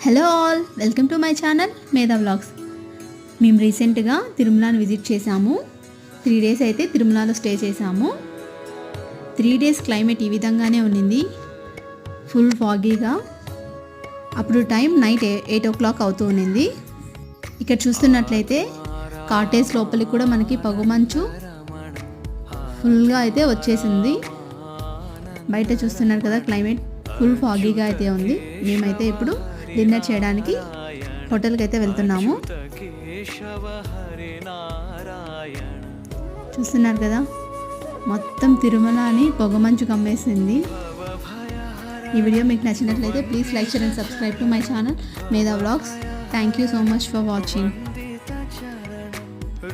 Hello all, welcome to my channel Medha vlogs. మేము రీసెంట్గా తిరుమలని visit చేసాము. 3 days అయితే తిరుమలలో స్టే చేసాము. 3 days క్లైమేట్ ఈ విధంగానే ఉండింది, ఫుల్ ఫాగీగా. అప్పుడు టైం నైట్ 8 o'clock అవుతూ ఉండింది. ఇక్కడ చూస్తున్నట్లయితే కాటేజ్ లోపలికి కూడా మనకి పొగమంచు ఫుల్గా అయితే వచ్చేసింది. బయట చూస్తున్నారు కదా, క్లైమేట్ ఫుల్ ఫాగీగా అయితే ఉంది. మేమైతే ఇప్పుడు డిన్నర్ చేయడానికి హోటల్కి అయితే వెళ్తున్నాము. చూస్తున్నారు కదా, మొత్తం తిరుమల అని పొగమంచు కమ్మేసింది. ఈ వీడియో మీకు నచ్చినట్లయితే please like, share and subscribe to my channel Medha vlogs. Thank you so much for watching.